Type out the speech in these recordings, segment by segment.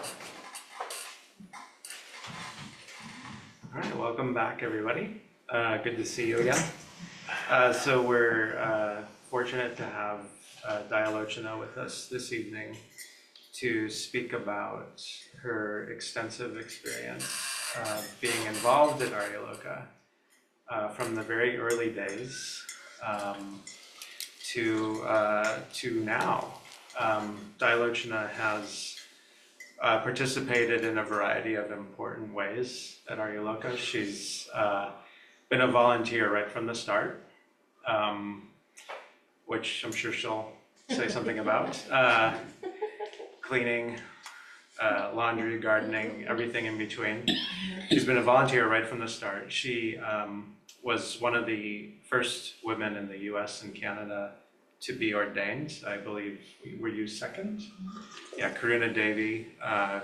All right, welcome back, everybody. Good to see you again. So we're fortunate to have Dayalocana with us this evening to speak about her extensive experience being involved at Aryaloka from the very early days to now. Dayalocana has participated in a variety of important ways at Aryaloka. She's been a volunteer right from the start, which I'm sure she'll say something about. Cleaning, laundry, gardening, everything in between. She's been a volunteer right from the start. She was one of the first women in the US and Canada to be ordained. I believe, were you second? Yeah, Karuna Devi,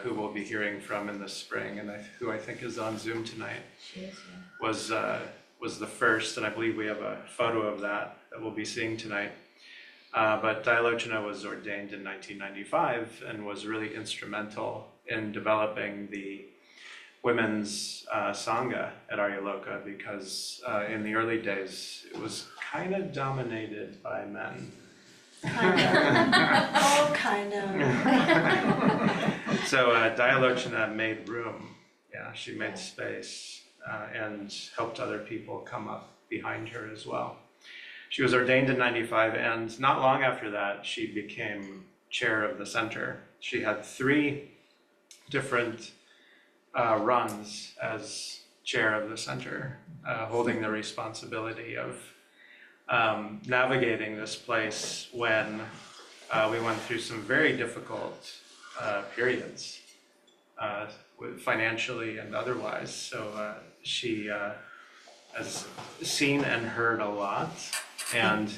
who we'll be hearing from in the spring, and who I think is on Zoom tonight, she is, yeah. was the first, and I believe we have a photo of that we'll be seeing tonight. But Dayalocana was ordained in 1995 and was really instrumental in developing the women's sangha at Aryaloka, because in the early days it was kind of dominated by men. Kind of. Oh, kind of. So Dayalocana made room. Yeah, she made space and helped other people come up behind her as well. She was ordained in 95, and not long after that she became chair of the center. She had 3 different runs as chair of the center, holding the responsibility of navigating this place when we went through some very difficult periods, financially and otherwise. So she has seen and heard a lot, and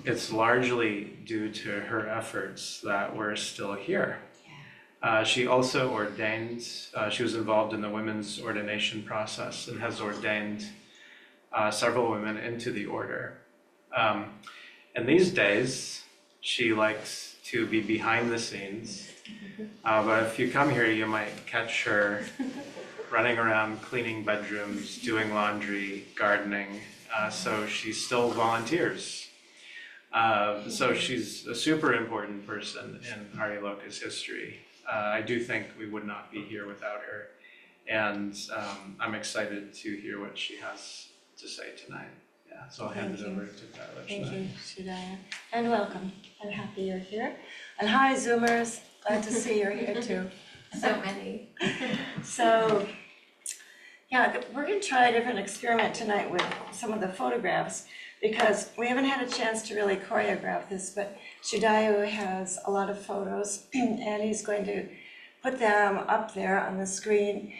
it's largely due to her efforts that we're still here. She also ordained, she was involved in the women's ordination process and has ordained several women into the order. And these days, she likes to be behind the scenes, but if you come here, you might catch her running around cleaning bedrooms, doing laundry, gardening, so she still volunteers. So she's a super important person in Aryaloka's history. I do think we would not be here without her, and I'm excited to hear what she has to say tonight. Yeah, so I'll hand it over to Dayalocana. Thank you, Shudaya. And welcome. I'm happy you're here. And hi, Zoomers. Glad to see you're here too. So many. So, yeah, we're going to try a different experiment tonight with some of the photographs, because we haven't had a chance to really choreograph this, but Shudaya has a lot of photos and he's going to put them up there on the screen,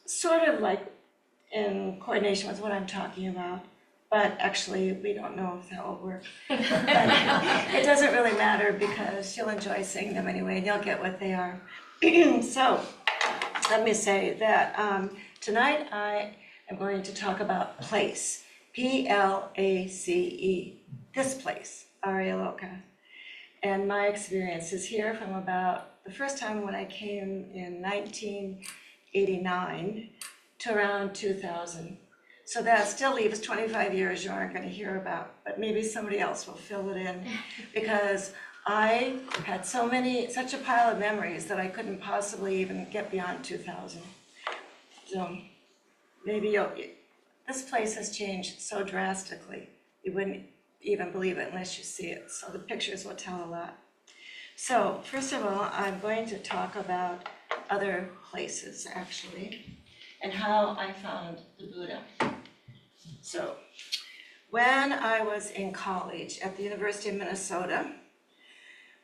sort of like in coordination with what I'm talking about, but actually we don't know if that will work. It doesn't really matter because she'll enjoy seeing them anyway and you'll get what they are. So let me say that tonight I am going to talk about place. Place, this place, Aryaloka. And my experience is here from about the first time when I came in 1989 to around 2000. So that still leaves 25 years you aren't going to hear about, but maybe somebody else will fill it in, because I had such a pile of memories that I couldn't possibly even get beyond 2000. So maybe this place has changed so drastically, you wouldn't even believe it unless you see it. So the pictures will tell a lot. So first of all, I'm going to talk about other places actually, and how I found the Buddha. So when I was in college at the University of Minnesota,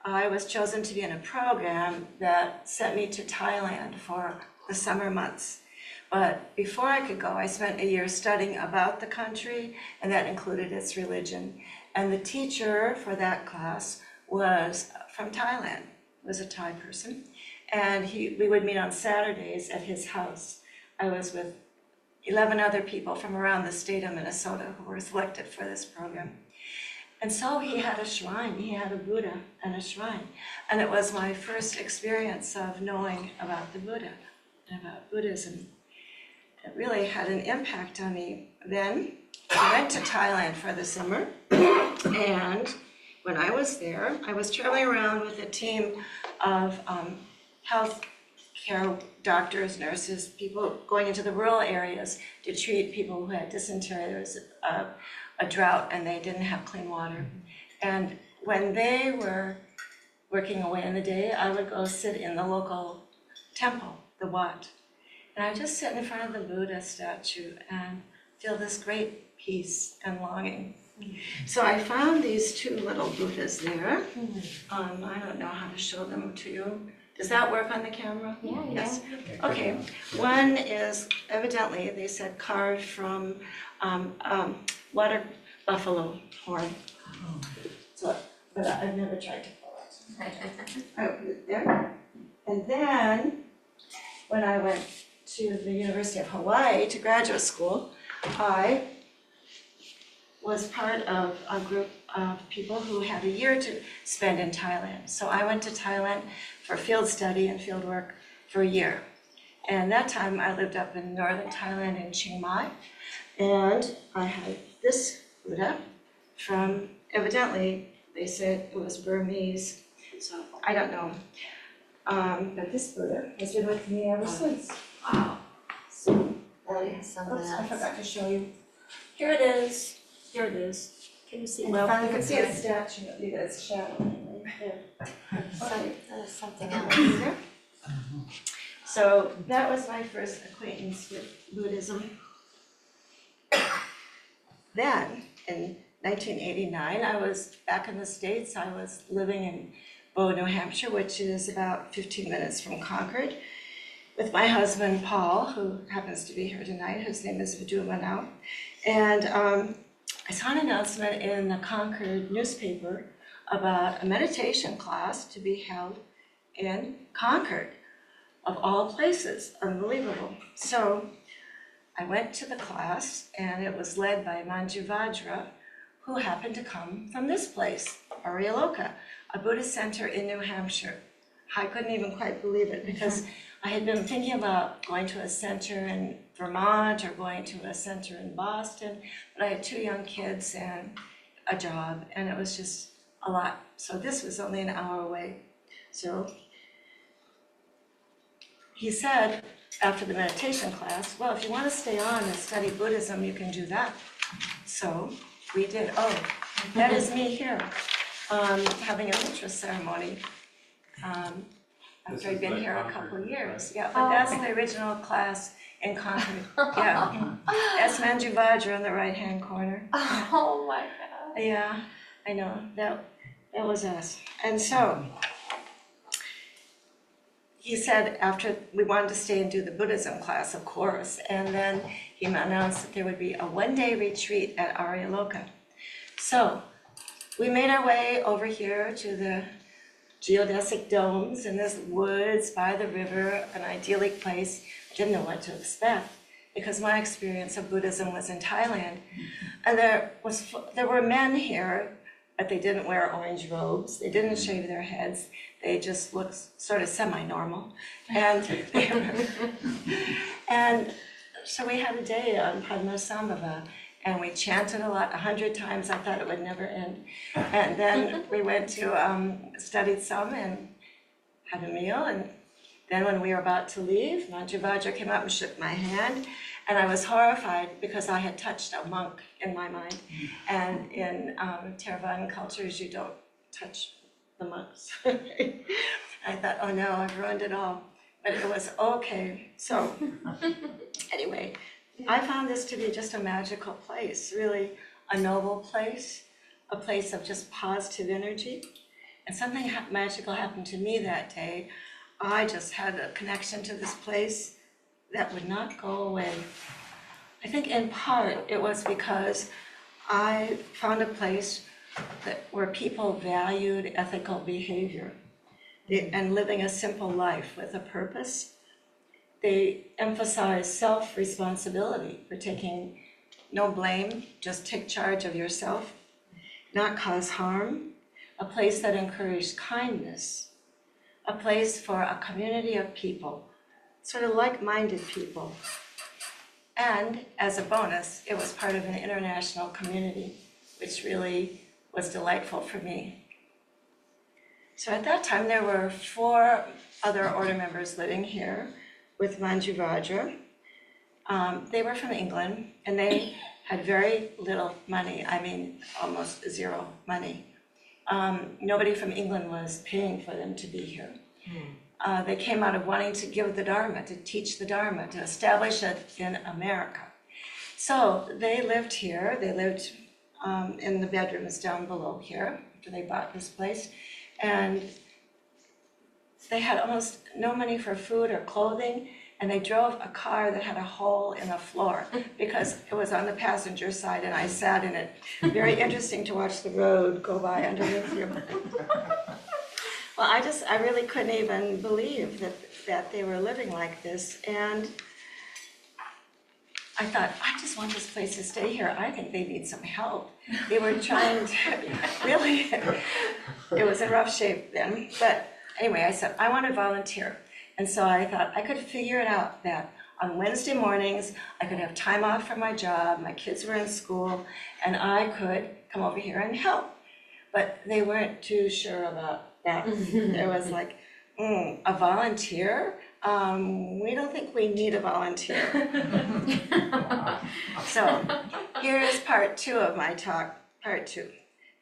I was chosen to be in a program that sent me to Thailand for the summer months. But before I could go, I spent a year studying about the country, and that included its religion. And the teacher for that class was from Thailand, was a Thai person. And we would meet on Saturdays at his house. I was with 11 other people from around the state of Minnesota who were selected for this program. And so he had a shrine, he had a Buddha and a shrine. And it was my first experience of knowing about the Buddha and about Buddhism. It really had an impact on me. Then I went to Thailand for the summer, and when I was there, I was traveling around with a team of health care doctors, nurses, people going into the rural areas to treat people who had dysentery. There was a drought and they didn't have clean water. And when they were working away in the day, I would go sit in the local temple, the Wat. And I would just sit in front of the Buddha statue and feel this great peace and longing. So I found these two little Buddhas there. I don't know how to show them to you. Does that work on the camera? Yeah, Yes. Okay. One is evidently, they said, carved from water buffalo horn. So, but I've never tried to pull it. I put it there. And then, when I went to the University of Hawaii to graduate school, I was part of a group of people who had a year to spend in Thailand. So I went to Thailand for field study and field work for a year. And that time I lived up in northern Thailand in Chiang Mai. And I had this Buddha from, evidently, they said it was Burmese, so I don't know. But this Buddha has been with me ever since. Wow. So, Oops, I forgot to show you. Here it is. Here it is. Can you see? Well, you can see the statue, it's shadow right there. Okay. There's something else. So that was my first acquaintance with Buddhism. Then, in 1989, I was back in the States. I was living in Bow, New Hampshire, which is about 15 minutes from Concord, with my husband, Paul, who happens to be here tonight. His name is Viduma now. And I saw an announcement in the Concord newspaper about a meditation class to be held in Concord, of all places. Unbelievable. So I went to the class, and it was led by Manju Vajra, who happened to come from this place, Aryaloka, a Buddhist center in New Hampshire. I couldn't even quite believe it, because I had been thinking about going to a center in Vermont or going to a center in Boston, but I had 2 young kids and a job, and it was just a lot. So this was only an hour away. So he said, after the meditation class, well, if you want to stay on and study Buddhism, you can do that. So we did. Oh, that is me here, having a Mitra ceremony. After I've been here a couple of years. Yeah, but that's the original class in Concord. Yeah, that's Manju Vajra in the right-hand corner. Oh my God. Yeah, I know, that was us. And so, he said after we wanted to stay and do the Buddhism class, of course, and then he announced that there would be a one-day retreat at Aryaloka. So, we made our way over here to the geodesic domes in this woods by the river, an idyllic place. I didn't know what to expect because my experience of Buddhism was in Thailand. And there were men here, but they didn't wear orange robes. They didn't shave their heads. They just looked sort of semi-normal. And so we had a day on Padmasambhava, and we chanted a lot, 100 times. I thought it would never end. And then we went to studied some and had a meal. And then when we were about to leave, Manju Vajra came up and shook my hand. And I was horrified because I had touched a monk in my mind. And in Theravadan cultures, you don't touch the monks. I thought, oh no, I've ruined it all. But it was okay. So anyway, I found this to be just a magical place, really a noble place, a place of just positive energy. And something magical happened to me that day. I just had a connection to this place that would not go away. I think in part it was because I found a place where people valued ethical behavior and living a simple life with a purpose. They emphasize self-responsibility for taking no blame, just take charge of yourself. not cause harm, a place that encouraged kindness, a place for a community of people, sort of like-minded people. And as a bonus, it was part of an international community, which really was delightful for me. So at that time, there were 4 other order members living here with Manju Vajra. They were from England, and they had very little money. I mean, almost 0 money. Nobody from England was paying for them to be here. They came out of wanting to give the Dharma, to teach the Dharma, to establish it in America. So they lived here. They lived in the bedrooms down below here after they bought this place. And they had almost no money for food or clothing, and they drove a car that had a hole in the floor because it was on the passenger side and I sat in it. Very interesting to watch the road go by underneath you. Well, I really couldn't even believe that they were living like this. And I thought, I just want this place to stay here. I think they need some help. They were trying to, really, it was in rough shape then. But anyway, I said, I want to volunteer. And so I thought I could figure it out that on Wednesday mornings, I could have time off from my job, my kids were in school, and I could come over here and help. But they weren't too sure about that. There was like, a volunteer? We don't think we need a volunteer. So here is part 2 of my talk, part 2,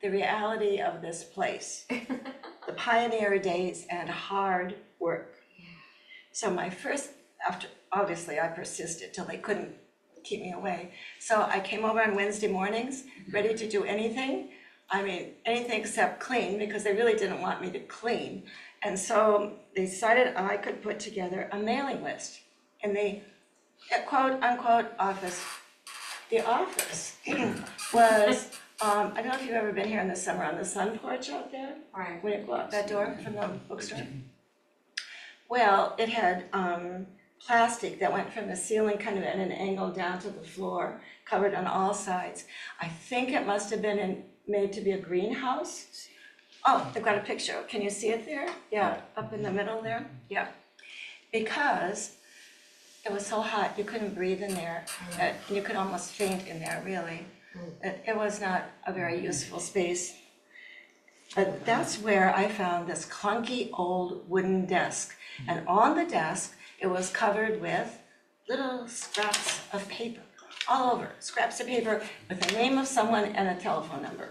the reality of this place, the pioneer days and hard work. So my first, obviously I persisted till they couldn't keep me away. So I came over on Wednesday mornings, ready to do anything. I mean, anything except clean, because they really didn't want me to clean. And so they decided I could put together a mailing list in the quote unquote office. The office was, I don't know if you've ever been here in the summer on the sun porch out there, Right. when you go out that door from the bookstore. Well, it had plastic that went from the ceiling kind of at an angle down to the floor, covered on all sides. I think it must have been made to be a greenhouse. Oh, they've got a picture. Can you see it there? Yeah, up in the middle there. Yeah. Because it was so hot, you couldn't breathe in there. And you could almost faint in there, really. It was not a very useful space. But that's where I found this clunky old wooden desk. And on the desk, it was covered with little scraps of paper, all over, scraps of paper with the name of someone and a telephone number,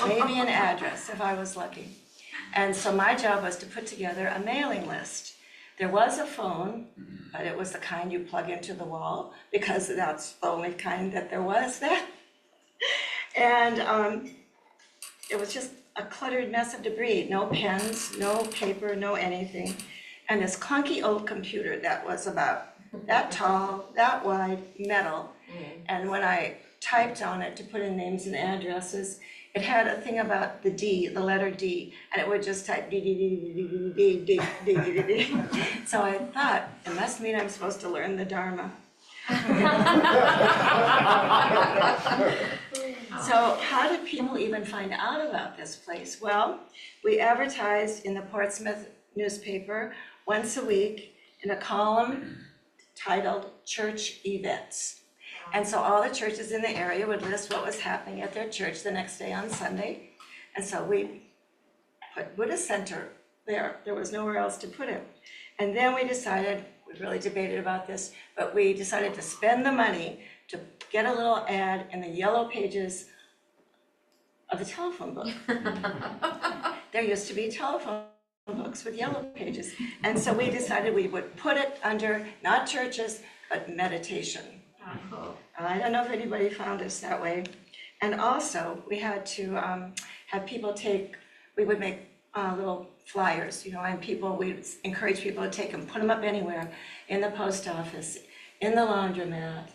maybe an address if I was lucky. And so my job was to put together a mailing list. There was a phone, but it was the kind you plug into the wall, because that's the only kind that there was then. And it was just a cluttered mess of debris, no pens, no paper, no anything. And this clunky old computer that was about that tall, that wide, metal. And when I typed on it to put in names and addresses, it had a thing about the D, the letter D, and it would just type D, D, D, D, D, D, D, D, D, D, D. So I thought, it must mean I'm supposed to learn the Dharma. So how did people even find out about this place? Well, we advertised in the Portsmouth newspaper once a week in a column titled Church Events. And so all the churches in the area would list what was happening at their church the next day on Sunday. And so we put Buddhist Center there. There was nowhere else to put it. And then we decided, we really debated about this, but we decided to spend the money to get a little ad in the yellow pages of the telephone book. There used to be telephone books with yellow pages. And so we decided we would put it under not churches, but meditation. I don't know if anybody found us that way. And also, we had to have people we would make little flyers, and we'd encourage people to take them, put them up anywhere, in the post office, in the laundromat,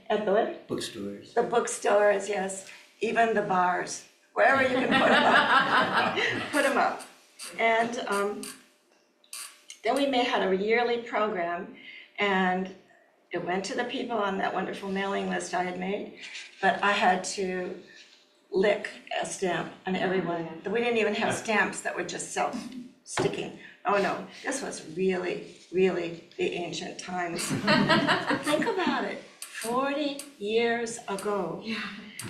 at the what? Bookstores. The bookstores, yes, even the bars, wherever you can put them up, put them up. And then we had a yearly program, and it went to the people on that wonderful mailing list I had made, but I had to lick a stamp on everyone. We didn't even have stamps that were just self-sticking. Oh no, this was really, really the ancient times. Think about it, 40 years ago.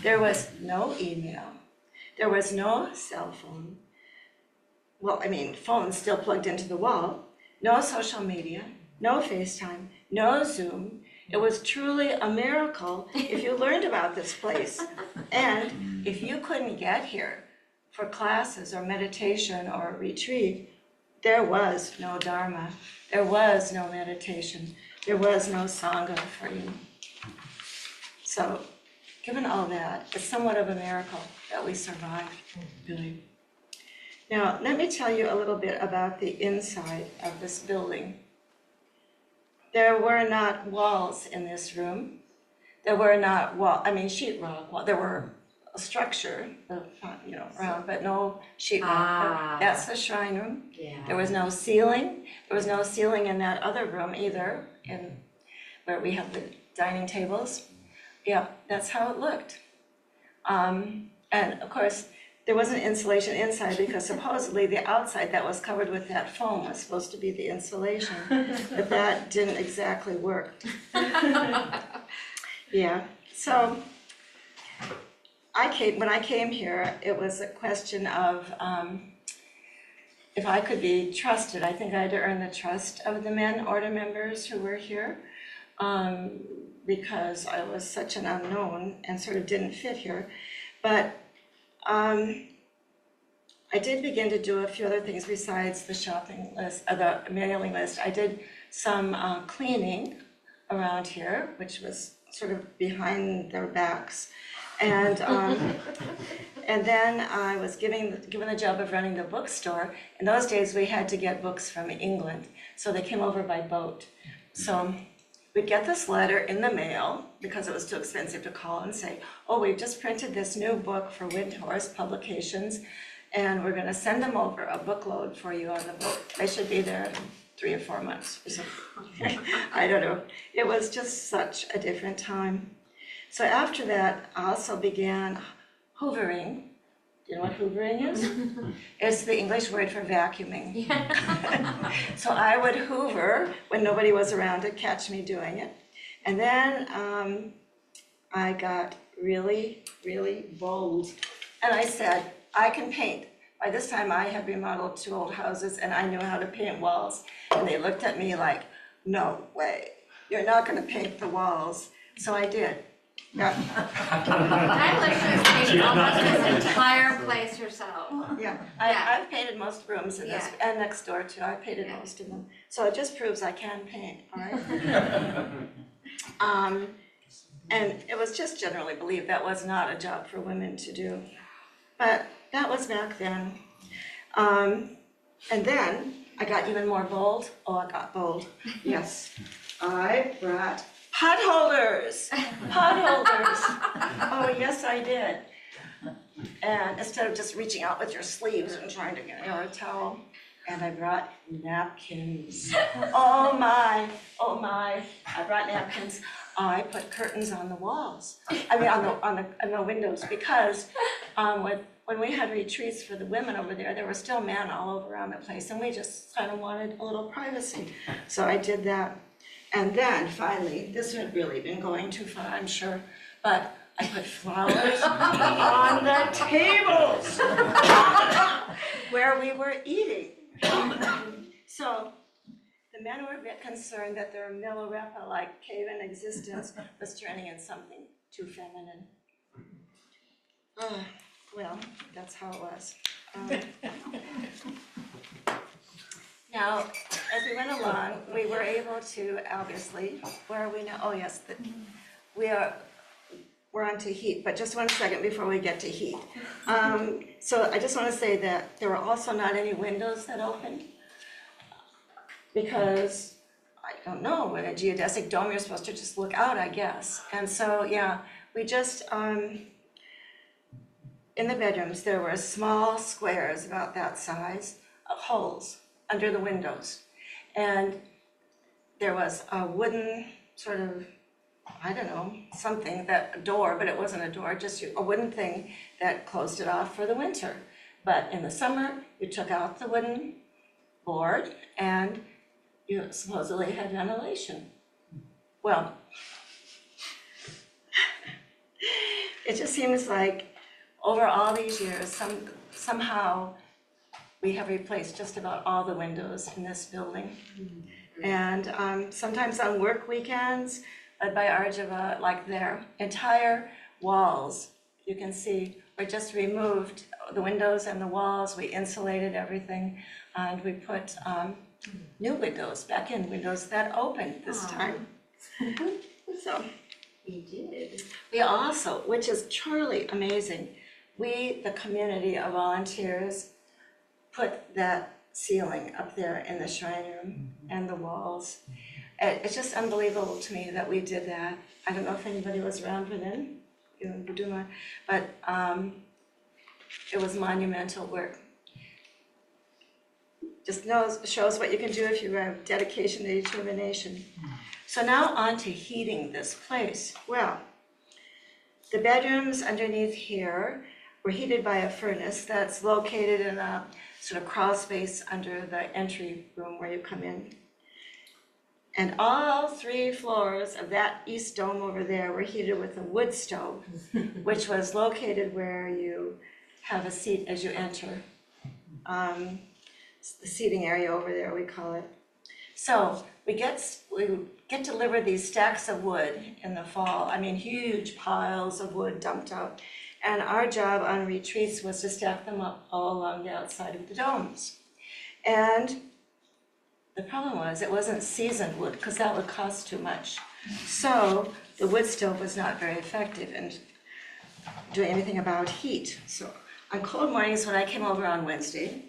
There was no email, there was no cell phone. Well, I mean, phones still plugged into the wall, no social media, no FaceTime, no Zoom. It was truly a miracle if you learned about this place. And if you couldn't get here for classes or meditation or retreat, there was no Dharma, there was no meditation, there was no sangha for you. So, given all that, it's somewhat of a miracle that we survived, really. Now, let me tell you a little bit about the inside of this building. There were not walls in this room. There were not sheetrock. There were a structure, round, but no sheetrock. That's the shrine room. Yeah. There was no ceiling. There was no ceiling in that other room either, where we have the dining tables. Yeah, that's how it looked. And of course, there wasn't insulation inside because supposedly the outside that was covered with that foam was supposed to be the insulation, but that didn't exactly work. Yeah, so when I came here, it was a question of if I could be trusted. I think I had to earn the trust of the men order members who were here because I was such an unknown and sort of didn't fit here. But I did begin to do a few other things besides the shopping list, the mailing list. I did some cleaning around here, which was sort of behind their backs. And and then I was given the job of running the bookstore. In those days, we had to get books from England, so they came over by boat. So we'd get this letter in the mail because it was too expensive to call and say, oh, we've just printed this new book for Windhorse Publications, and we're going to send them over a bookload for you on the boat. They should be there in 3 or 4 months or something. I don't know. It was just such a different time. So after that, I also began hoovering. Do you know what hoovering is? It's the English word for vacuuming. So I would hoover when nobody was around to catch me doing it. And then I got really, really bold. And I said, I can paint. By this time, I had remodeled 2 old houses and I knew how to paint walls. And they looked at me like, no way, you're not going to paint the walls. So I did. Yeah. I literally painted almost this entire place herself. Yeah, Yeah. I've painted most rooms in this, and next door too. I painted most of them. So it just proves I can paint, all right? And it was just generally believed that was not a job for women to do. But that was back then. And then I got even more bold. Oh, I got bold. Yes. I brought pot holders. Pot holders. Oh, yes, I did. And instead of just reaching out with your sleeves and trying to get a towel, and I brought napkins. Oh my, I brought napkins. I put curtains on the walls. I mean, on the windows, because when we had retreats for the women over there, there were still men all over around the place, and we just kind of wanted a little privacy. So I did that. And then finally, this had really been going too far, I'm sure, but I put flowers on the tables where we were eating. So the men were a bit concerned that their Milarepa-like cave-in existence was turning into something too feminine. Well, that's how it was. Now, as we went along, we were able to, obviously, where are we now? Oh, yes, we're on to heat, but just 1 second before we get to heat. So I just want to say that there were also not any windows that opened because, I don't know, in a geodesic dome, you're supposed to just look out, I guess. And so, yeah, we just, in the bedrooms, there were small squares about that size of holes under the windows. And there was a wooden sort of I don't know, something, a door, but it wasn't a door, just a wooden thing that closed it off for the winter. But in the summer, you took out the wooden board and you supposedly had ventilation. Well, it just seems like over all these years, somehow we have replaced just about all the windows in this building. And sometimes on work weekends, led by Arjava, like their entire walls, you can see, were just removed, the windows and the walls, we insulated everything, and we put new windows back in, windows that opened this time. So We did. we also, which is truly amazing, we, the community of volunteers, put that ceiling up there in the shrine room and the walls. It's just unbelievable to me that we did that. I don't know if anybody was around for then, but it was monumental work. Just shows what you can do if you have dedication and determination. So now on to heating this place. Well, the bedrooms underneath here were heated by a furnace that's located in a sort of crawl space under the entry room where you come in. And all 3 floors of that east dome over there were heated with a wood stove, which was located where you have a seat as you enter. It's the seating area over there, we call it. So we get delivered these stacks of wood in the fall. I mean, huge piles of wood dumped out. And our job on retreats was to stack them up all along the outside of the domes. And the problem was it wasn't seasoned wood because that would cost too much. So the wood stove was not very effective in doing anything about heat. So on cold mornings when I came over on Wednesday,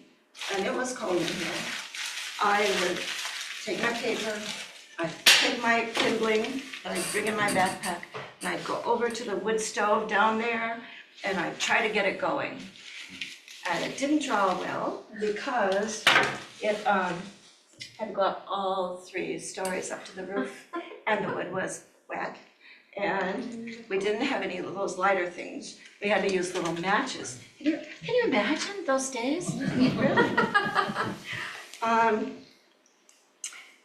and it was cold in here, I would take my paper, I'd take my kindling that I'd bring in my backpack, and I'd go over to the wood stove down there, and I'd try to get it going. And it didn't draw well because it had to go up all 3 stories up to the roof, and the wood was wet. And we didn't have any of those lighter things. We had to use little matches. Can you imagine those days? Really?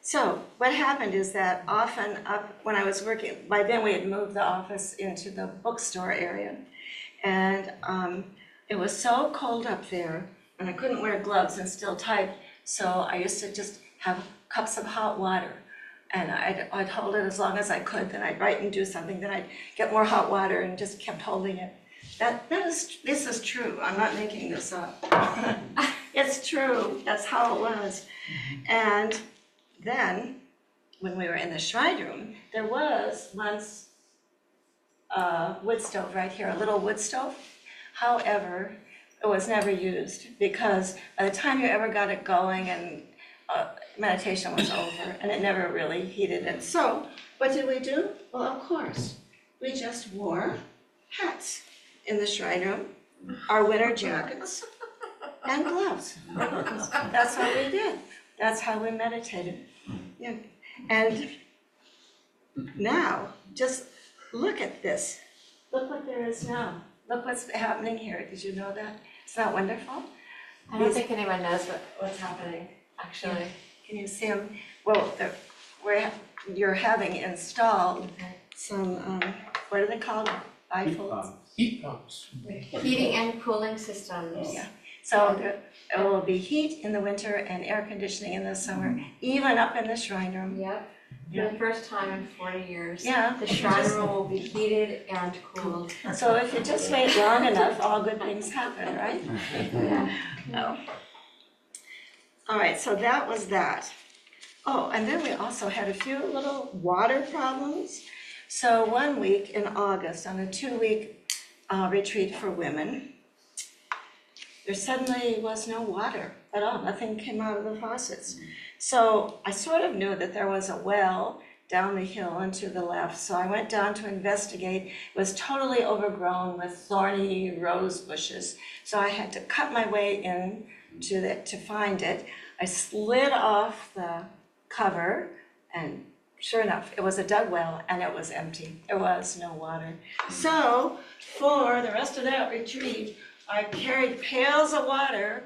So what happened is that often when I was working, by then we had moved the office into the bookstore area. And it was so cold up there, and I couldn't wear gloves and still type, so I used to just have cups of hot water. And I'd hold it as long as I could, then I'd write and do something, then I'd get more hot water and just kept holding it. This is true, I'm not making this up. It's true, that's how it was. And then, when we were in the shrine room, there was once a wood stove right here, a little wood stove. However, it was never used because by the time you ever got it going and meditation was over and it never really heated it. So what did we do? Well, of course, we just wore hats in the shrine room, our winter jackets, and gloves. That's what we did. That's how we meditated. Yeah. And now, just look at this. Look what there is now. Look what's happening here. Did you know that? It's not wonderful? I don't think anyone knows what's happening, actually. Can you see them? Well, you're having installed some, what are they called? Bifolds? Heat pumps. Heating and cooling systems. Yeah. So it will be heat in the winter and air conditioning in the summer, even up in the shrine room. Yep. Yeah. For the first time in 40 years. Yeah. The shrine room will be heated and cooled. So if you just wait long enough, all good things happen, right? Yeah. No. All right, so that was that. Oh, and then we also had a few little water problems. So one week in August, on a 2-week retreat for women, there suddenly was no water at all. Nothing came out of the faucets. So I sort of knew that there was a well down the hill and to the left. So I went down to investigate. It was totally overgrown with thorny rose bushes. So I had to cut my way in to find it. I slid off the cover and sure enough, it was a dug well and it was empty. There was no water. So for the rest of that retreat, I carried pails of water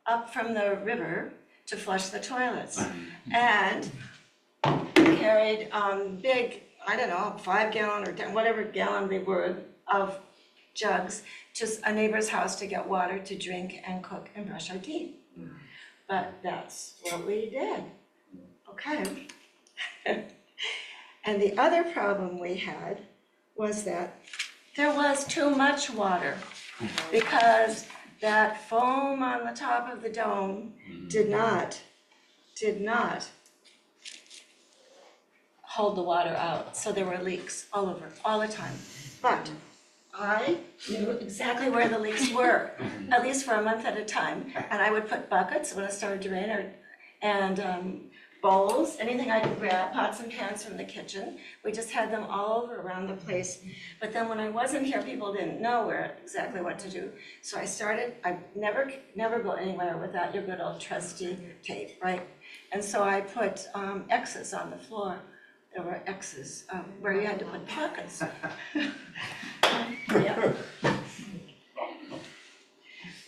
up from the river to flush the toilets. And carried big, I don't know, 5 gallon or 10, whatever gallon they were of jugs to a neighbor's house to get water to drink and cook and brush our teeth. But that's what we did. Okay. And the other problem we had was that there was too much water because that foam on the top of the dome did not hold the water out. So there were leaks all over, all the time. But I knew exactly where the leaks were, at least for a month at a time. And I would put buckets when it started to rain, and bowls, anything I could grab, pots and pans from the kitchen. We just had them all over around the place. But then when I wasn't here, people didn't know exactly what to do. So I never go anywhere without your good old trusty tape, right? And so I put X's on the floor. There were X's where you had to put buckets. Yeah.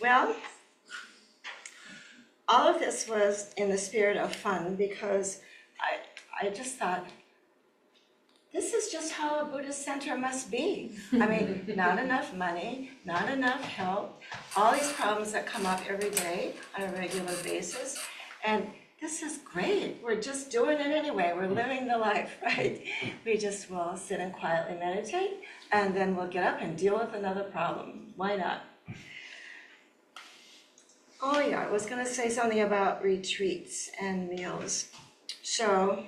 Well, all of this was in the spirit of fun because I just thought, this is just how a Buddhist center must be. I mean, not enough money, not enough help, all these problems that come up every day on a regular basis. And this is great. We're just doing it anyway. We're living the life, right? We just will sit and quietly meditate, and then we'll get up and deal with another problem. Why not? Oh yeah, I was gonna say something about retreats and meals. So,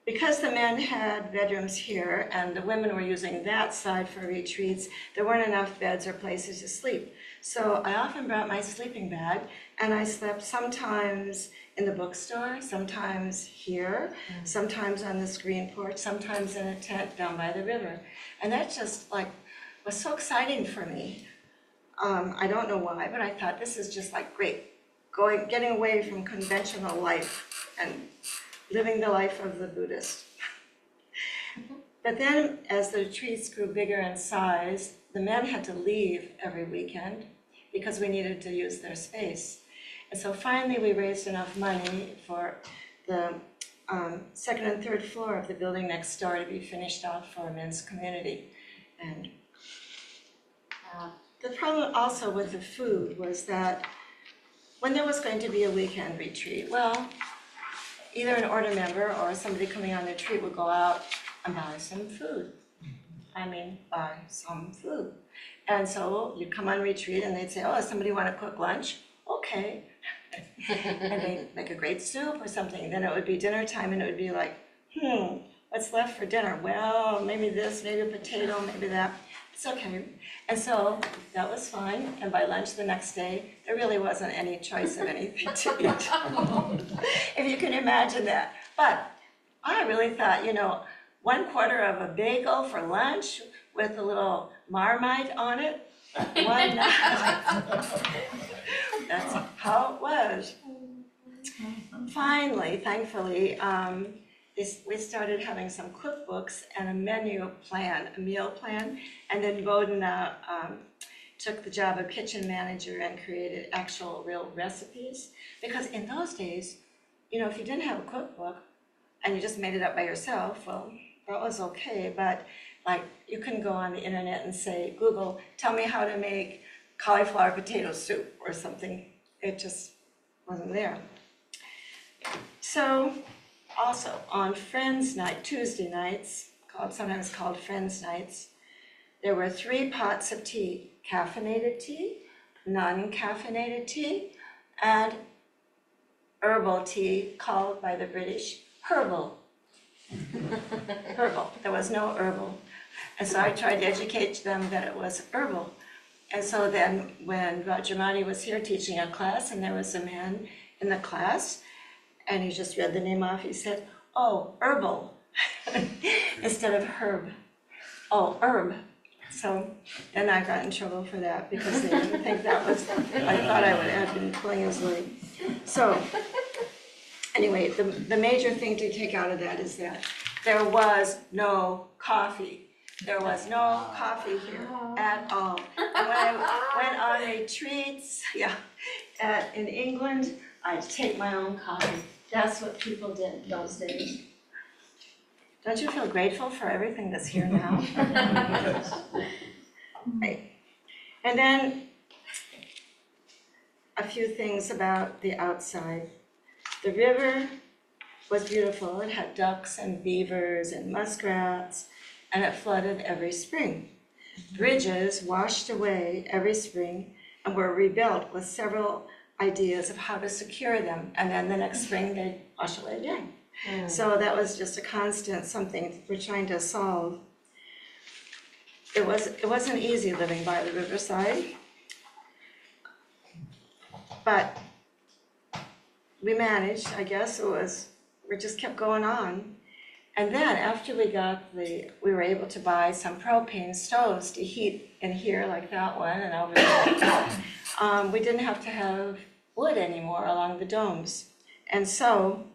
because the men had bedrooms here and the women were using that side for retreats, there weren't enough beds or places to sleep. So I often brought my sleeping bag and I slept sometimes in the bookstore, sometimes here, sometimes on the screen porch, sometimes in a tent down by the river. And that just was so exciting for me. I don't know why, but I thought this is just great, getting away from conventional life and living the life of the Buddhist. But then as the retreats grew bigger in size, the men had to leave every weekend because we needed to use their space. And so finally we raised enough money for the second and third floor of the building next door to be finished off for a men's community. And the problem also with the food was that when there was going to be a weekend retreat, well, either an order member or somebody coming on the retreat would go out and buy some food. Buy some food. And so you'd come on retreat and they'd say, oh, does somebody want to cook lunch? Okay. And they'd make a great soup or something. Then it would be dinner time and it would be what's left for dinner? Well, maybe this, maybe a potato, maybe that. It's okay. And so that was fine. And by lunch the next day, there really wasn't any choice of anything to eat. If you can imagine that. But I really thought, 1/4 of a bagel for lunch with a little Marmite on it, why not? That's how it was. Finally, thankfully, we started having some cookbooks and a menu plan, a meal plan, and then Bowden took the job of kitchen manager and created actual real recipes. Because in those days, if you didn't have a cookbook and you just made it up by yourself, well, that was okay, but you couldn't go on the internet and say, Google, tell me how to make cauliflower potato soup or something. It just wasn't there. So, also, on Friends Night, Tuesday nights, sometimes called Friends Nights, there were 3 pots of tea: caffeinated tea, non-caffeinated tea, and herbal tea called by the British herbal. Herbal. There was no herbal. And so I tried to educate them that it was herbal. And so then when Rajamani was here teaching a class and there was a man in the class, and he just read the name off, he said, oh, herbal, instead of herb. Oh, herb. So then I got in trouble for that because they didn't think that was, I thought I would have been pulling his leg. So Anyway, the major thing to take out of that is that there was no coffee. There was no coffee here at all. And when I went on retreats, in England, I'd take my own coffee. That's what people did those days. Don't you feel grateful for everything that's here now? Right. And then a few things about the outside. The river was beautiful. It had ducks and beavers and muskrats, and it flooded every spring. Bridges washed away every spring and were rebuilt with several ideas of how to secure them, and then the next spring they'd wash away again. So that was just a constant something we're trying to solve. It wasn't easy living by the riverside, but we managed, I guess. We just kept going on. And then after we were able to buy some propane stoves to heat in here like that one and over there, we didn't have to have wood anymore along the domes. And so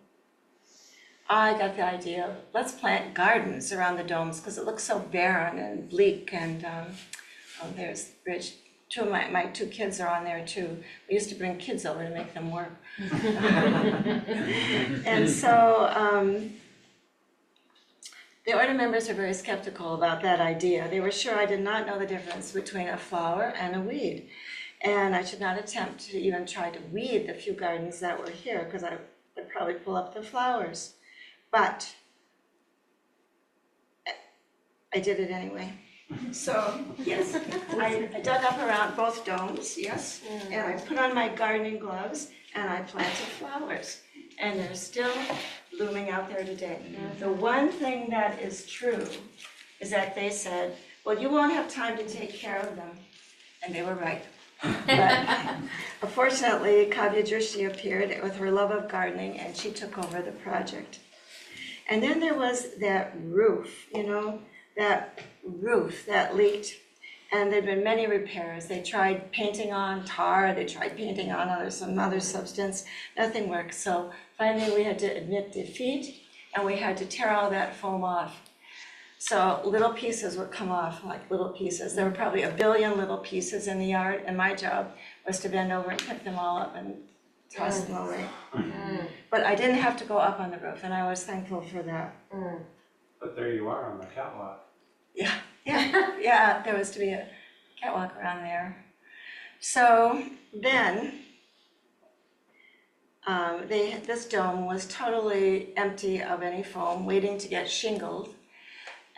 I got the idea of let's plant gardens around the domes because it looks so barren and bleak. And there's Rich. Two of my two kids are on there too. We used to bring kids over to make them work. And so the order members are very skeptical about that idea. They were sure I did not know the difference between a flower and a weed. And I should not attempt to even try to weed the few gardens that were here because I would probably pull up the flowers. But I did it anyway. So, yes, I dug up around both domes, yes, and I put on my gardening gloves and I planted flowers. And they're still blooming out there today. The one thing that is true is that they said, well, you won't have time to take care of them. And they were right. But unfortunately, Kavya Drishti appeared with her love of gardening and she took over the project. And then there was that roof, that leaked, and there'd been many repairs. They tried painting on tar, they tried painting on some other substance, nothing worked. So finally we had to admit defeat and we had to tear all that foam off. So little pieces would come off, like little pieces. There were probably 1 billion little pieces in the yard, and my job was to bend over and pick them all up and toss them away. But I didn't have to go up on the roof, and I was thankful for that. But there you are on the catwalk. Yeah, there was to be a catwalk around there. So then, this dome was totally empty of any foam, waiting to get shingled.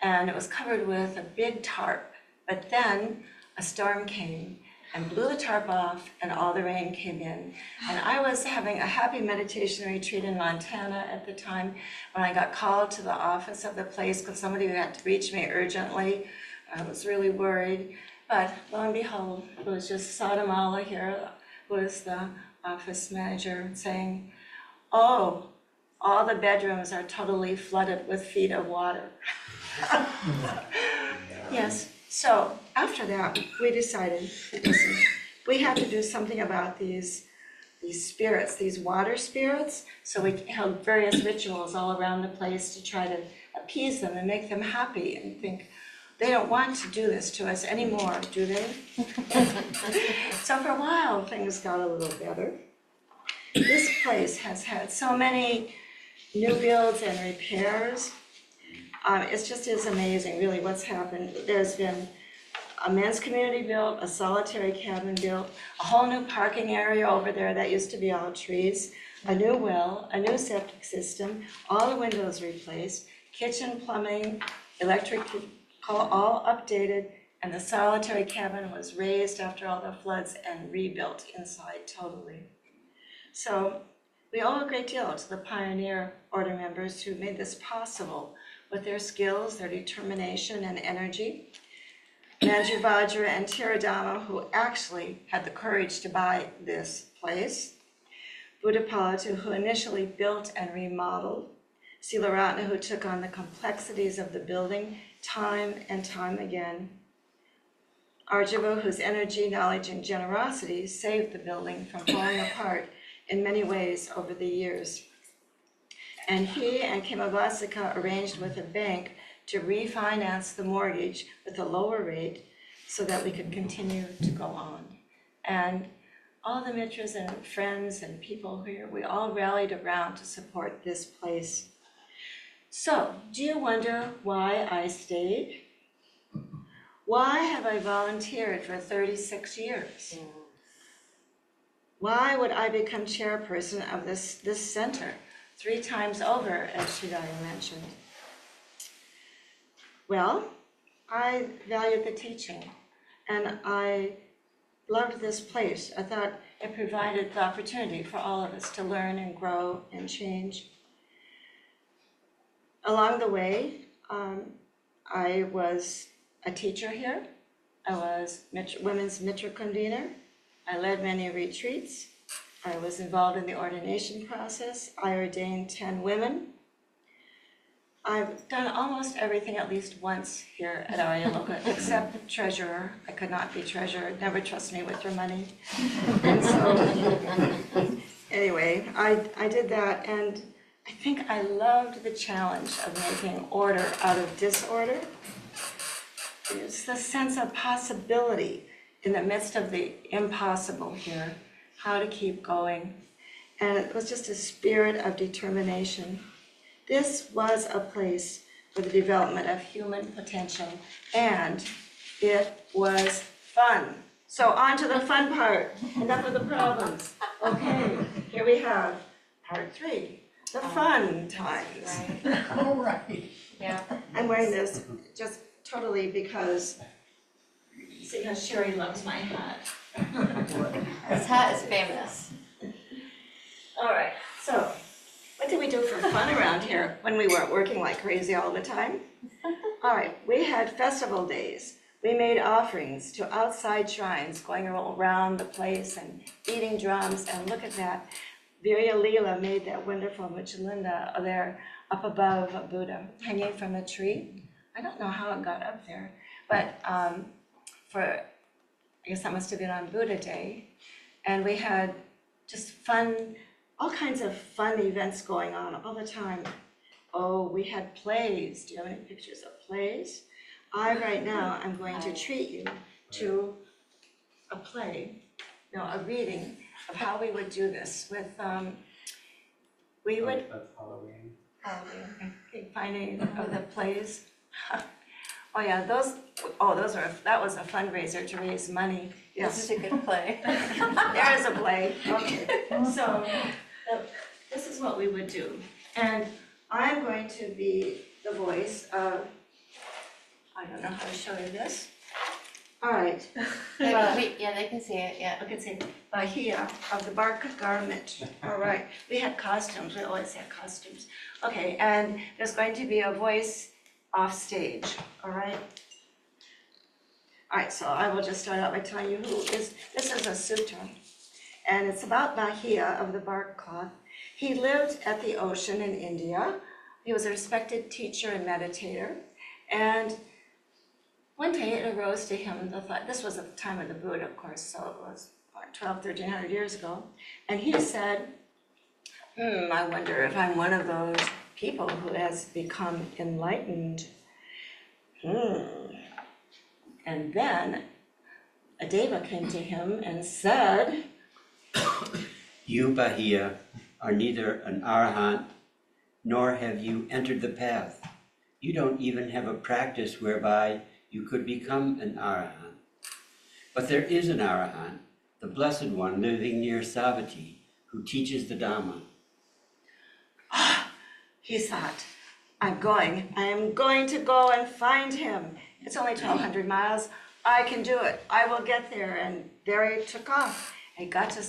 And it was covered with a big tarp. But then a storm came and blew the tarp off and all the rain came in. And I was having a happy meditation retreat in Montana at the time when I got called to the office of the place because somebody had to reach me urgently. I was really worried. But lo and behold, it was just Sadamala here, who was the office manager, saying, oh, all the bedrooms are totally flooded with feet of water. Yes, so after that, we decided, listen, we have to do something about these spirits, these water spirits. So we held various rituals all around the place to try to appease them and make them happy and think, they don't want to do this to us anymore, do they? So for a while, things got a little better. This place has had so many new builds and repairs. It just is amazing, really, what's happened. There's been a men's community built, a solitary cabin built, a whole new parking area over there that used to be all trees, a new well, a new septic system, all the windows replaced, kitchen, plumbing, electrical, all updated, and the solitary cabin was raised after all the floods and rebuilt inside totally. So we owe a great deal to the pioneer order members who made this possible with their skills, their determination, and energy. Manju Vajra and Tiradama, who actually had the courage to buy this place. Buddhapalatu, who initially built and remodeled. Silaratna, who took on the complexities of the building time and time again. Arjava, whose energy, knowledge, and generosity saved the building from falling apart in many ways over the years. And he and Kimabasika arranged with a bank to refinance the mortgage with a lower rate so that we could continue to go on. And all the Mitras and friends and people here, we all rallied around to support this place. So, do you wonder why I stayed? Why have I volunteered for 36 years? Why would I become chairperson of this center 3 times over, as Shidaya mentioned? Well, I valued the teaching, and I loved this place. I thought it provided the opportunity for all of us to learn and grow and change. Along the way, I was a teacher here. I was women's Mitra convener. I led many retreats. I was involved in the ordination process. I ordained 10 women. I've done almost everything at least once here at Aryaloka, except treasurer. I could not be treasurer. Never trust me with your money. And so, anyway, I did that, and I think I loved the challenge of making order out of disorder. It's the sense of possibility in the midst of the impossible here, how to keep going. And it was just a spirit of determination. This was a place for the development of human potential, and it was fun. So on to the fun part, enough of the problems. Okay, here we have part 3, the fun times. All right. Yeah. I'm wearing this just totally because Sherry loves my hat. This hat is famous. All right, so what did we do for fun around here when we weren't working like crazy all the time? All right, we had festival days. We made offerings to outside shrines, going around the place and beating drums, and look at that. Virya Leela made that wonderful Muchalinda there up above a Buddha, hanging from a tree. I don't know how it got up there, but I guess that must have been on Buddha Day. And we had just fun, all kinds of fun events going on all the time. Oh, we had plays. Do you have any pictures of plays? Right now, I'm going to treat you to a play, no, a reading of how we would do this with, we would, That's Halloween. okay, finding of the plays. Oh yeah, that was a fundraiser to raise money. Yes, This is a good play. there is a play. Okay, so this is what we would do. And I'm going to be the voice of, I don't know how to show you this. All right. Yeah, they can see it, yeah. I can say Bahia of the bark garment. All right, we had costumes, we always had costumes. Okay, and there's going to be a voice off stage, all right? All right, so I will just start out by telling you this is a sutta, and it's about Bahia of the bark cloth. He lived at the ocean in India. He was a respected teacher and meditator, and one day it arose to him the thought, this was at the time of the Buddha, of course, so it was about 1300 years ago, and he said, I wonder if I'm one of those people who has become enlightened. And then a deva came to him and said, You, Bahia, are neither an arahant, nor have you entered the path. You don't even have a practice whereby you could become an arahant. But there is an arahant, the Blessed One living near Savatthi, who teaches the Dhamma. He thought, I am going to go and find him. It's only 1,200 miles. I can do it. I will get there. And there he took off. He got to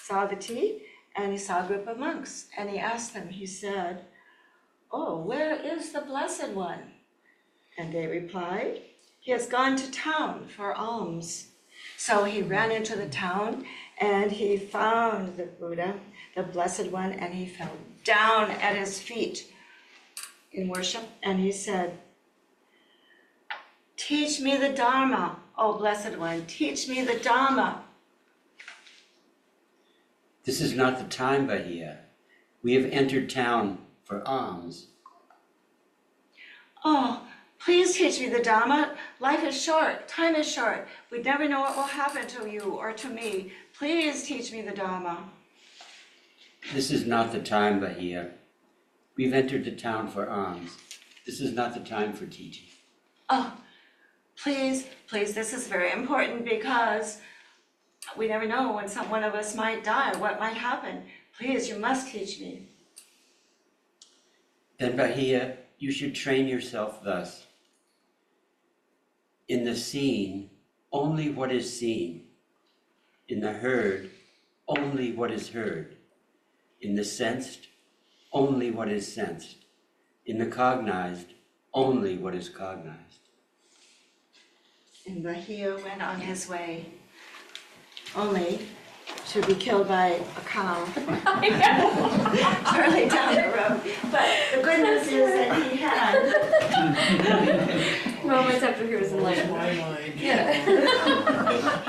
Savatthi, and he saw a group of monks. And he asked them, he said, oh, where is the Blessed One? And they replied, he has gone to town for alms. So he ran into the town, and he found the Buddha, the Blessed One, and he fell down at his feet in worship, and he said, teach me the Dharma, oh Blessed One, teach me the Dharma. This is not the time, Bahia. We have entered town for alms. Oh, please teach me the Dhamma. Life is short, time is short. We never know what will happen to you or to me. Please teach me the Dhamma. This is not the time, Bahia. We've entered the town for alms. This is not the time for teaching. Oh, please, please, this is very important because we never know when one of us might die, what might happen. Please, you must teach me. Then, Bahia, you should train yourself thus. In the seen, only what is seen. In the heard, only what is heard. In the sensed, only what is sensed. In the cognized, only what is cognized. And Bahia went on his way, only to be killed by a cow. Early down the road. But the good news is that he had. Moments after he was enlightened. Yeah.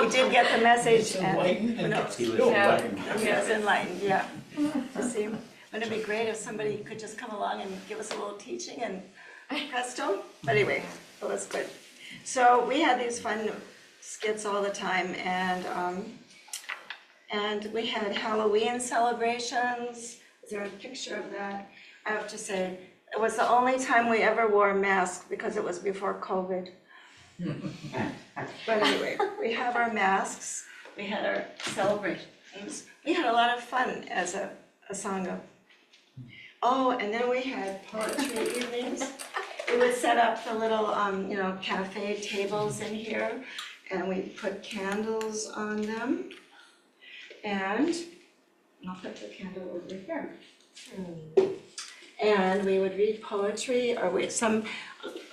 He did get the message and who knows? He was Yeah. enlightened. He was enlightened, yeah. You see, wouldn't it be great if somebody could just come along and give us a little teaching and presto? But anyway, it was good. So we had these fun skits all the time, and we had Halloween celebrations. Is there a picture of that? I have to say, it was the only time we ever wore a mask because it was before COVID. But anyway, we have our masks, we had our celebrations. We had a lot of fun as a sangha. Oh, and then we had poetry evenings. We would set up the little, cafe tables in here, and we put candles on them. And I'll put the candle over here. And we would read poetry, or some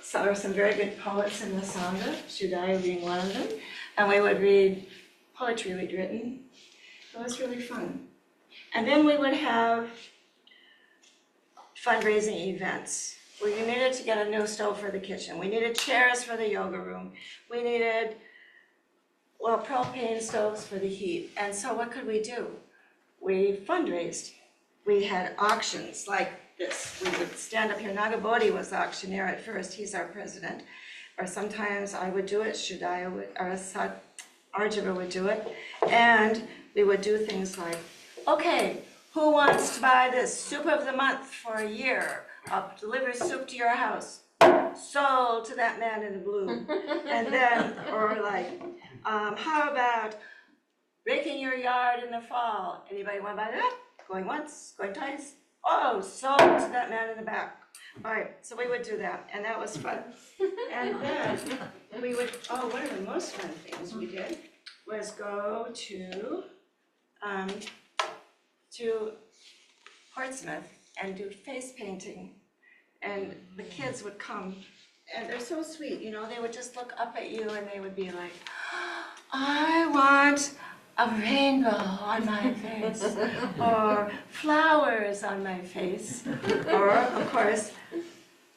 very good poets in the sangha, Shudaya being one of them. And we would read poetry we'd written. It was really fun. And then we would have fundraising events. We needed to get a new stove for the kitchen. We needed chairs for the yoga room. We needed, propane stoves for the heat. And so what could we do? We fundraised. We had auctions like this. We would stand up here. Nagabodhi was the auctioneer at first. He's our president. Or sometimes I would do it. Shudaya would, or Arjava would do it. And we would do things like, okay, who wants to buy this soup of the month for a year? I'll deliver soup to your house. Sold to that man in the blue. And then, or like, how about raking your yard in the fall? Anybody want to buy that? Going once, going twice. Oh, sold to that man in the back. All right, so we would do that, and that was fun. And then we would, one of the most fun things we did was go to Portsmouth and do face painting. And the kids would come, and they're so sweet, they would just look up at you and they would be like, I want a rainbow on my face, or flowers on my face, or of course,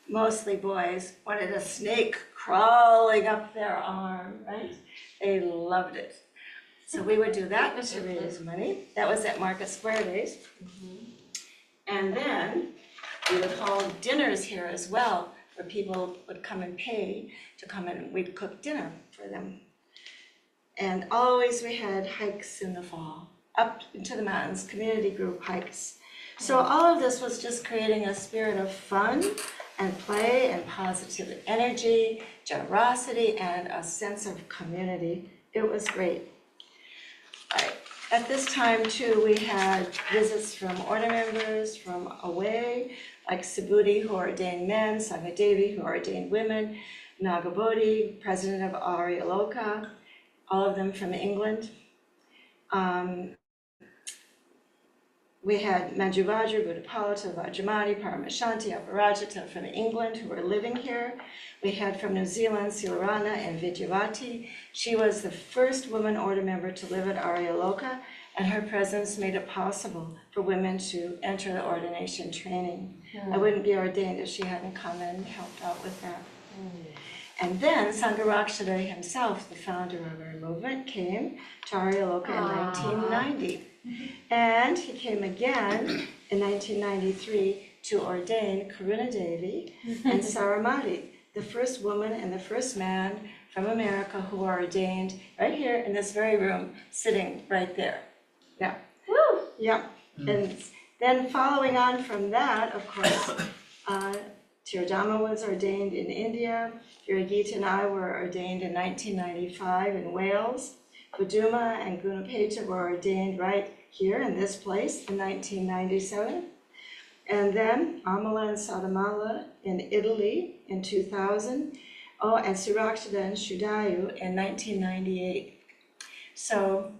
mostly boys wanted a snake crawling up their arm, right? They loved it. So we would do that to raise money. That was at Market Square Days. And then we would hold dinners here as well, where people would come and pay to come and we'd cook dinner for them. And always we had hikes in the fall, up into the mountains, community group hikes. So all of this was just creating a spirit of fun and play and positive energy, generosity, and a sense of community. It was great. At this time too, we had visits from order members from away, like Subhuti, who are ordained men, Sangadevi, who are ordained women, Nagabodhi, president of Aryaloka, all of them from England. We had Manjuvajra, Buddhapalata, Vajramati, Paramashanti, Aparajita from England who were living here. We had from New Zealand, Silarana and Vidyavati. She was the first woman order member to live at Aryaloka, and her presence made it possible for women to enter the ordination training. I wouldn't be ordained if she hadn't come and helped out with that. And then Sangharakshita himself, the founder of our movement, came to Aryaloka in 1990. And he came again in 1993 to ordain Karuna Devi and Saramati, the first woman and the first man from America who are ordained right here in this very room, sitting right there. Yeah. Woo! Yeah. And then following on from that, of course, Tiradama was ordained in India. Viragita and I were ordained in 1995 in Wales. Paduma and Gunapecha were ordained right here in this place in 1997. And then Amala and Sadamala in Italy in 2000. Oh, and Surakshita and Shudayu in 1998. So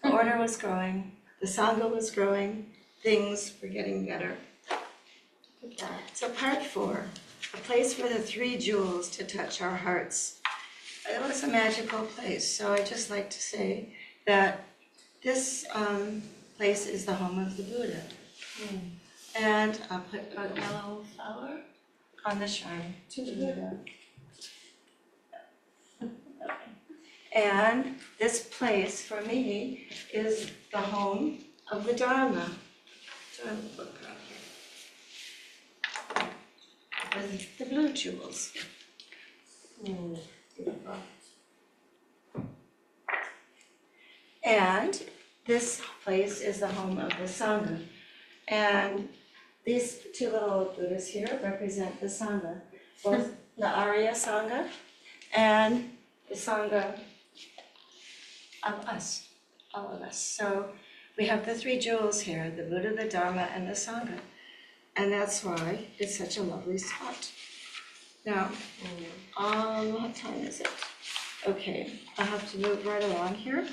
the order was growing, the sangha was growing, things were getting better. So part 4, a place for the 3 jewels to touch our hearts. It was a magical place, so I'd just like to say that this place is the home of the Buddha. And I'll put a yellow flower on the shrine to the Buddha. And this place for me is the home of the Dharma. So I have a book out here. With the blue jewels. And this place is the home of the Sangha. And these 2 little Buddhas here represent the Sangha, both the Arya Sangha and the Sangha of us, all of us. So we have the 3 jewels here, the Buddha, the Dharma, and the Sangha. And that's why it's such a lovely spot. Now, what time is it? Okay, I have to move right along here.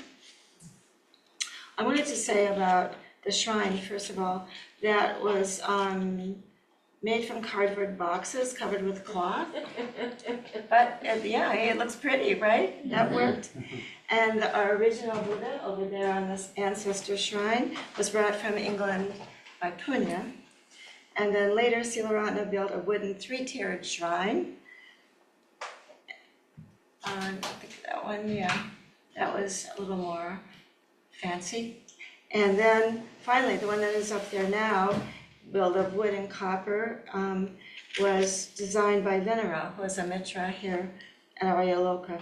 I wanted to say about the shrine, first of all, that was made from cardboard boxes covered with cloth. But yeah, it looks pretty, right? That worked. And our original Buddha over there on this ancestor shrine was brought from England by Punya. And then later, Silaratna built a wooden 3-tiered shrine. I think that one, yeah, that was a little more fancy. And then finally, the one that is up there now, built of wood and copper, was designed by Venera, who was a mitra here at Aryaloka.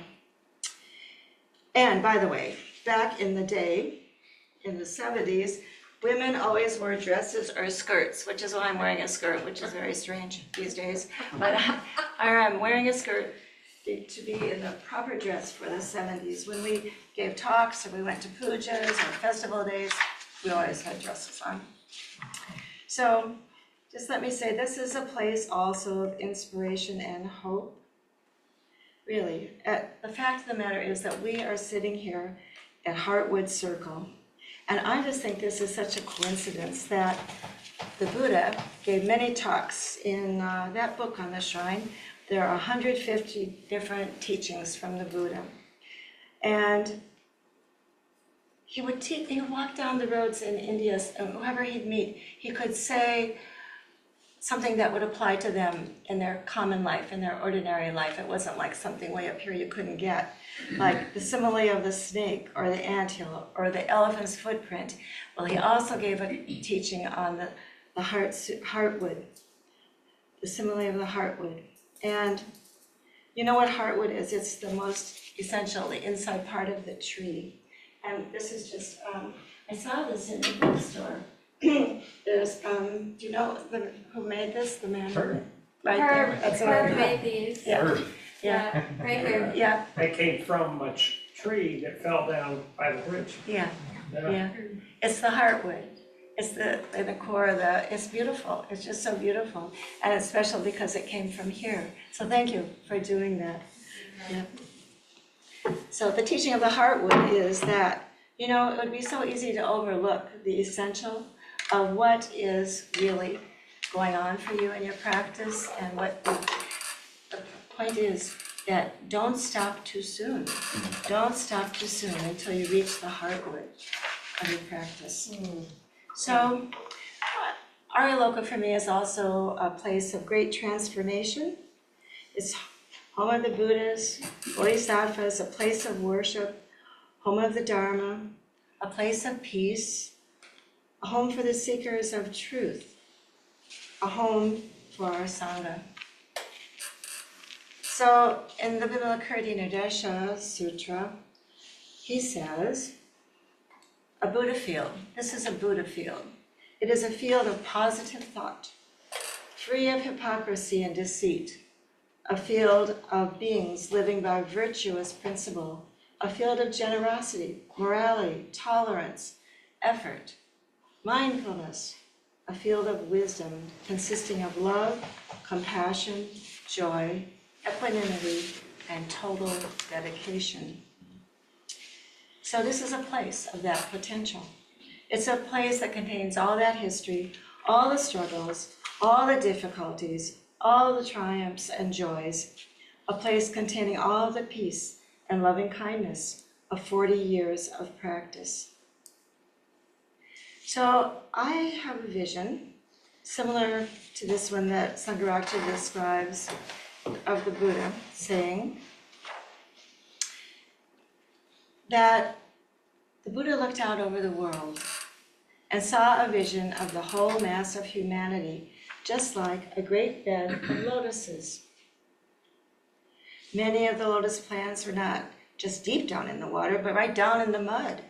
And by the way, back in the day, in the 70s, women always wore dresses or skirts, which is why I'm wearing a skirt, which is very strange these days. But I'm wearing a skirt to be in the proper dress for the 70s. When we gave talks or we went to pujas or festival days, we always had dresses on. So just let me say, this is a place also of inspiration and hope. Really, the fact of the matter is that we are sitting here at Heartwood Circle. And I just think this is such a coincidence that the Buddha gave many talks in that book on the shrine. There are 150 different teachings from the Buddha. And he would walk down the roads in India, and whoever he'd meet, he could say something that would apply to them in their common life, in their ordinary life. It wasn't like something way up here you couldn't get. Like the simile of the snake or the anthill or the elephant's footprint. Well, he also gave a teaching on the heartwood, the simile of the heartwood. And you know what heartwood is? It's the most essential, the inside part of the tree. And this is just, I saw this in the bookstore. There's, do you know who made this? The man right there. That's Herb made these. Yeah. Yeah, right here. Yeah, They came from a tree that fell down by the bridge. yeah. It's the heartwood. It's in the core of it's beautiful. It's just so beautiful. And it's special because it came from here. So thank you for doing that. Yeah. So the teaching of the heartwood is that, you know, it would be so easy to overlook the essential of what is really going on for you in your practice, and what the point is that don't stop too soon. Don't stop too soon until you reach the heartwood of your practice. So Aryaloka for me is also a place of great transformation. It's home of the Buddhas, Bodhisattvas, a place of worship, home of the Dharma, a place of peace, a home for the seekers of truth, a home for our sangha. So in the Vimalakirti Sutra, he says, a Buddha field. This is a Buddha field. It is a field of positive thought, free of hypocrisy and deceit, a field of beings living by virtuous principle, a field of generosity, morality, tolerance, effort, mindfulness, a field of wisdom consisting of love, compassion, joy, equanimity, and total dedication. So this is a place of that potential. It's a place that contains all that history, all the struggles, all the difficulties, all the triumphs and joys, a place containing all the peace and loving kindness of 40 years of practice. So I have a vision similar to this one that Sangharakshita describes of the Buddha, saying that the Buddha looked out over the world and saw a vision of the whole mass of humanity, just like a great bed of lotuses. Many of the lotus plants were not just deep down in the water, but right down in the mud.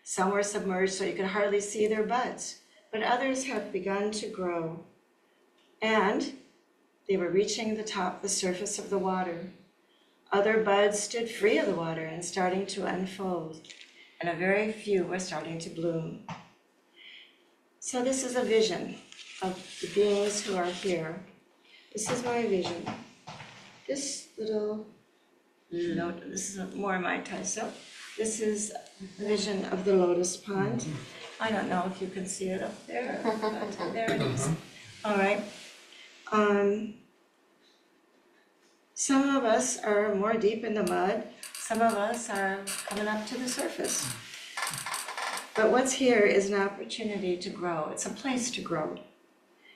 Some were submerged so you could hardly see their buds, but others had begun to grow, and they were reaching the surface of the water. Other buds stood free of the water and starting to unfold, and a very few were starting to bloom. So this is a vision of the beings who are here. This is my vision. This little note, this is more my taisa. This is a vision of the lotus pond. I don't know if you can see it up there, but there it is. All right. Some of us are more deep in the mud. Some of us are coming up to the surface. But what's here is an opportunity to grow. It's a place to grow.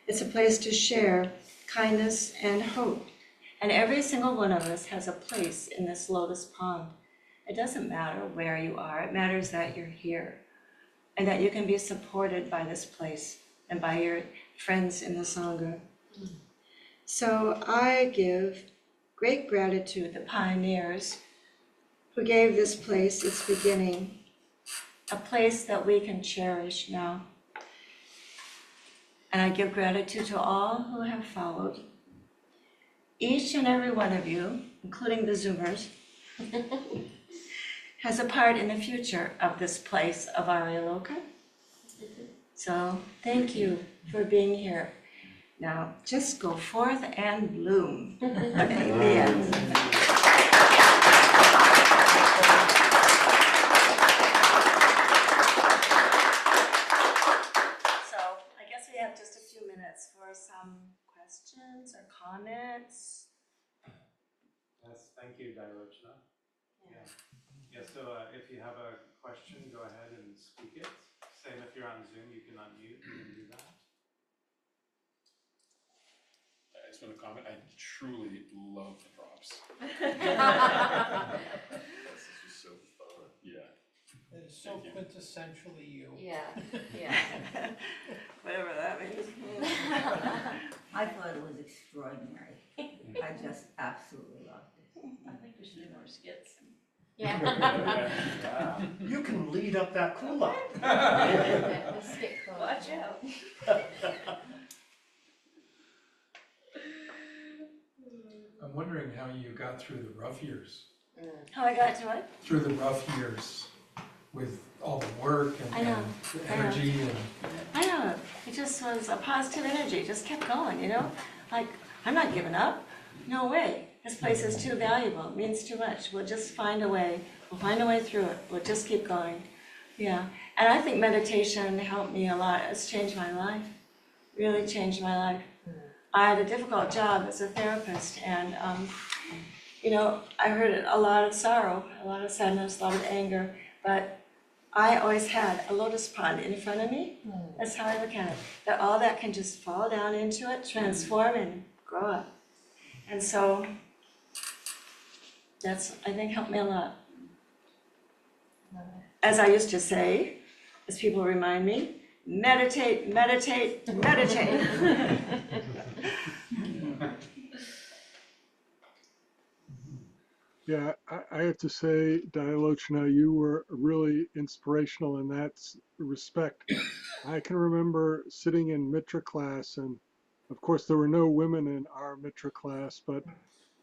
It's a place to share kindness and hope. And every single one of us has a place in this lotus pond. It doesn't matter where you are. It matters that you're here and that you can be supported by this place and by your friends in the sangha. So I give great gratitude to the pioneers who gave this place its beginning, a place that we can cherish now. And I give gratitude to all who have followed. Each and every one of you, including the Zoomers, has a part in the future of this place of Aryaloka. So thank you for being here. Now, just go forth and bloom. Okay, the end. So I guess we have just a few minutes for some questions or comments. Yes, thank you, Dayalocana. Yeah, so if you have a question, go ahead and speak it. Same if you're on Zoom, you can unmute, you can do that. I just want to comment, I truly love the props. This is just so fun. Yeah. It is so quintessentially you. Yeah. Whatever that means. I thought it was extraordinary. I just absolutely loved it. I think we should do more skits. Yeah. Wow. You can lead up that cool-up. The skit club. Watch out. I'm wondering how you got through the rough years, How I got to it? through the rough years with all the work I and know, the I know. energy and I don't know, it just was a positive energy, just kept going, you know? Like, I'm not giving up, no way. This place is too valuable, it means too much. We'll just find a way, we'll find a way through it, we'll just keep going. Yeah, and I think meditation helped me a lot, it's changed my life, really changed my life. I had a difficult job as a therapist and, you know, I heard a lot of sorrow, a lot of sadness, a lot of anger, but I always had a lotus pond in front of me. That's how I look at it, that all that can just fall down into it, transform and grow up. And so that's, I think, helped me a lot. As I used to say, as people remind me, meditate, meditate, meditate. Yeah, I have to say, Dayalocana, you were really inspirational in that respect. I can remember sitting in Mitra class, and of course, there were no women in our Mitra class, but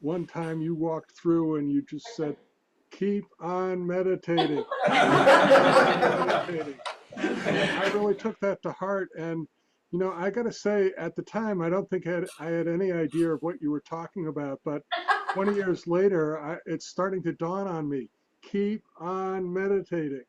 one time you walked through and you just said, keep on meditating. Meditating. I really took that to heart. And, you know, I got to say, at the time, I don't think I had any idea of what you were talking about, but 20 years later, it's starting to dawn on me. Keep on meditating.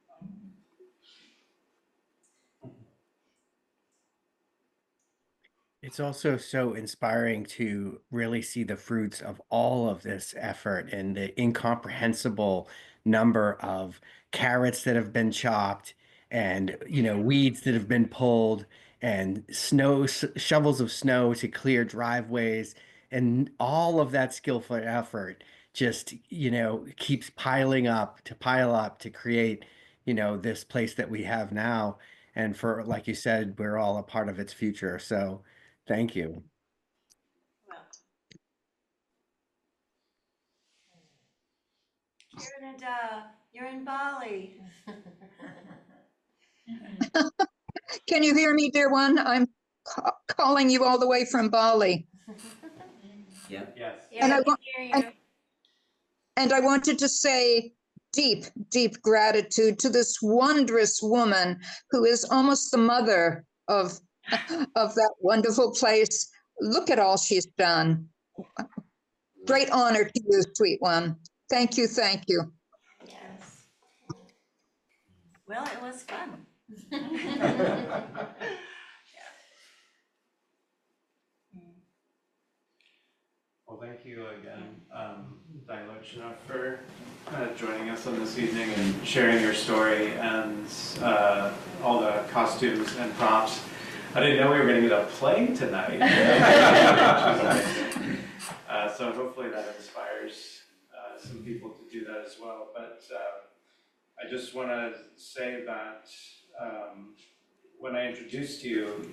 It's also so inspiring to really see the fruits of all of this effort and the incomprehensible number of carrots that have been chopped and, weeds that have been pulled and shovels of snow to clear driveways and all of that skillful effort just, keeps pile up to create, this place that we have now. And for, like you said, we're all a part of its future. So, thank you. You're in Bali. Can you hear me, dear one? I'm calling you all the way from Bali. Yeah. Yes. And Yeah, I we can want- hear you. And I wanted to say deep, deep gratitude to this wondrous woman who is almost the mother of that wonderful place. Look at all she's done. Great honor to you, sweet one. Thank you, thank you. Yes. Well, it was fun. Well, thank you again, Dayalocana, for joining us on this evening and sharing your story and all the costumes and props. I didn't know we were going to get a play tonight. So hopefully that inspires some people to do that as well. But I just want to say that when I introduced you,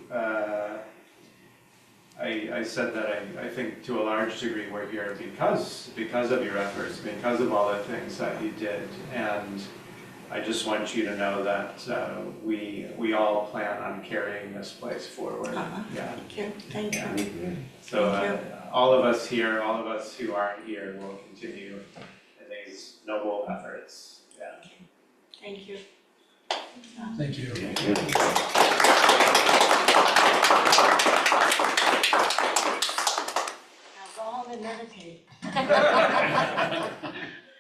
I said that I think to a large degree we're here because of your efforts, because of all the things that you did, and I just want you to know that we all plan on carrying this place forward. Yeah. Thank you. So all of us here, all of us who aren't here, will continue in these noble efforts. Yeah. Thank you. Thank you. Now go home and meditate.